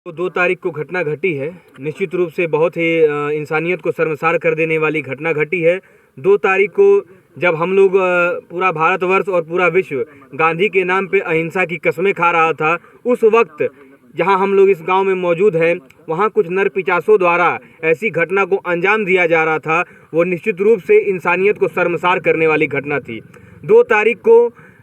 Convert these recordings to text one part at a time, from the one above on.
तो 2 तारीख को घटना घटी है। निश्चित रूप से बहुत ही इंसानियत को शर्मसार कर देने वाली घटना घटी है। 2 तारीख को जब हम लोग पूरा भारतवर्ष और पूरा विश्व गांधी के नाम पे अहिंसा की कस्में खा रहा था, उस वक्त जहां हम लोग इस गांव में मौजूद हैं, वहां कुछ नरपिशाचों द्वारा ऐसी घटना को अंजाम दिया जा रहा था। वो निश्चित रूप से इंसानियत को शर्मसार करने वाली घटना थी। 2 तारीख को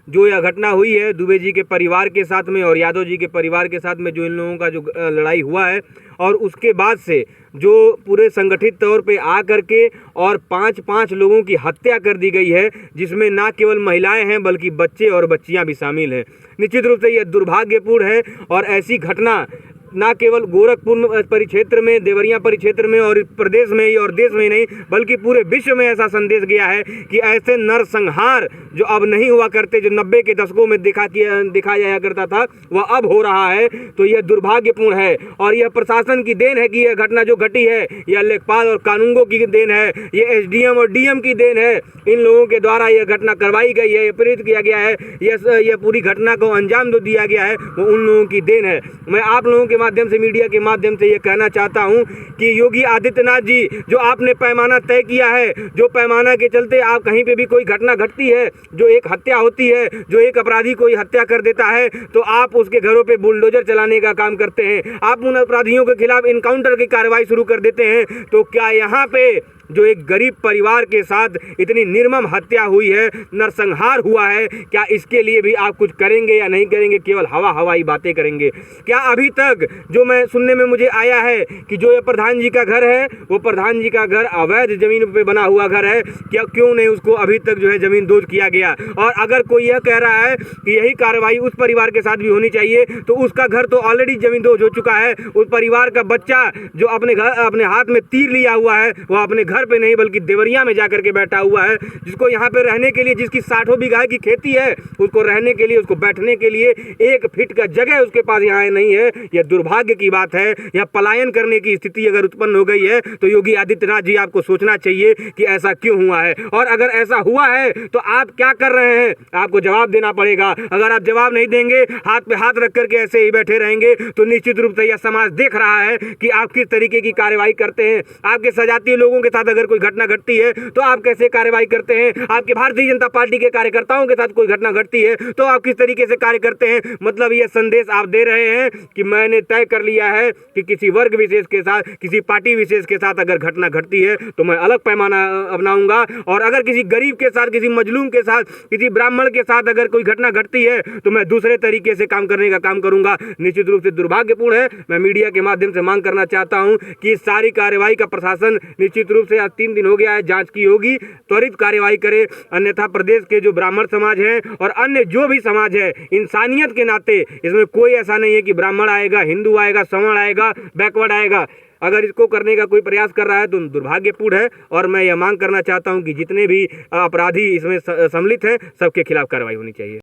जो यह घटना हुई है दुबे जी के परिवार के साथ में और यादव जी के परिवार के साथ में, जो इन लोगों का जो लड़ाई हुआ है, और उसके बाद से जो पूरे संगठित तौर पे आ करके और 5 लोगों की हत्या कर दी गई है, जिसमें ना केवल महिलाएं हैं बल्कि बच्चे और बच्चियां भी शामिल हैं। निश्चित रूप से यह दुर्भाग्यपूर्ण है और ऐसी घटना ना केवल गोरखपुर परिक्षेत्र में, देवरिया परिक्षेत्र में और प्रदेश में ही और देश में ही नहीं बल्कि पूरे विश्व में ऐसा संदेश गया है कि ऐसे नरसंहार जो अब नहीं हुआ करते, जो 90 के दशकों में दिखाया जाया करता था, वह अब हो रहा है। तो यह दुर्भाग्यपूर्ण है और यह प्रशासन की देन है कि यह घटना जो घटी है यह लेखपाल और कानूनगो की देन है, ये एसडीएम और डीएम की देन है। इन लोगों के द्वारा यह घटना करवाई गई है, प्रेरित किया गया है, यह पूरी घटना को अंजाम जो दिया गया है वो उन लोगों की देन है। मैं आप लोगों के माध्यम से, मीडिया के माध्यम से ये कहना चाहता हूं कि योगी आदित्यनाथ जी, जो आपने पैमाना तय किया है, जो पैमाना के चलते आप कहीं पे भी कोई घटना घटती है, जो एक हत्या होती है, जो एक अपराधी कोई हत्या कर देता है, तो आप उसके घरों पे बुलडोजर चलाने का काम करते हैं, आप उन अपराधियों के खिलाफ इनकाउंटर की कार्रवाई शुरू कर देते हैं। तो क्या यहाँ पे जो एक गरीब परिवार के साथ इतनी निर्मम हत्या हुई है, नरसंहार हुआ है, क्या इसके लिए भी आप कुछ करेंगे या नहीं करेंगे? केवल हवाई बातें करेंगे? क्या अभी तक जो मैं सुनने में मुझे आया है कि जो ये प्रधान जी का घर है, वो प्रधान जी का घर अवैध जमीन पे बना हुआ घर है, क्या क्यों नहीं उसको अभी तक जो है जमीन दोज किया गया? और अगर कोई यह कह रहा है कि यही कार्रवाई उस परिवार के साथ भी होनी चाहिए, तो उसका घर तो ऑलरेडी जमीन दोज हो चुका है। उस परिवार का बच्चा जो अपने हाथ में तीर लिया हुआ है, वो अपने घर पे नहीं बल्कि देवरिया में जाकर के बैठा हुआ है, जिसको यहाँ पे रहने के लिए, जिसकी 60 बीघा की खेती है, उसको रहने के लिए, उसको बैठने के लिए 1 फीट का जगह उसके पास यहाँ नहीं है। यह दुर्भाग्य की बात है। यह पलायन करने की स्थिति अगर उत्पन्न हो गई है तो योगी आदित्यनाथ जी आपको सोचना चाहिए कि ऐसा क्यों हुआ है, और अगर ऐसा हुआ है तो आप क्या कर रहे हैं, आपको जवाब देना पड़ेगा। अगर आप जवाब नहीं देंगे, हाथ पे हाथ रख करके ऐसे ही बैठे रहेंगे, तो निश्चित रूप से यह समाज देख रहा है कि आप किस तरीके की कार्रवाई करते हैं। आपके सजातीय लोगों के साथ अगर कोई घटना घटती है तो आप कैसे कार्रवाई करते हैं? आपके भारतीय जनता पार्टी के कार्यकर्ताओं के साथ कोई घटना घटती है तो आप किस तरीके से कार्य करते हैं? मतलब यह संदेश आप दे रहे हैं कि मैंने तय कर लिया है कि किसी वर्ग विशेष के साथ, किसी पार्टी विशेष के साथ अगर घटना घटती है तो मैं अलग पैमाना अपनाऊंगा, और अगर किसी गरीब के साथ, किसी मजलूम के साथ, किसी ब्राह्मण के साथ अगर कोई घटना घटती है तो मैं दूसरे तरीके से काम करने का काम करूंगा। निश्चित रूप से दुर्भाग्यपूर्ण है। मैं मीडिया के माध्यम से मांग करना चाहता हूं कि इस सारी कार्रवाई का प्रशासन निश्चित रूप से, आज 3 दिन हो गया है, जांच की होगी, त्वरित कार्रवाई करे, अन्यथा प्रदेश के जो ब्राह्मण समाज है और अन्य जो भी समाज है, इंसानियत के नाते इसमें कोई ऐसा नहीं है कि ब्राह्मण आएगा, हिंदू आएगा, सवर्ण आएगा, बैकवर्ड आएगा। अगर इसको करने का कोई प्रयास कर रहा है तो दुर्भाग्यपूर्ण है, और मैं यह मांग करना चाहता हूं कि जितने भी अपराधी इसमें सम्मिलित हैं सबके खिलाफ कार्रवाई होनी चाहिए।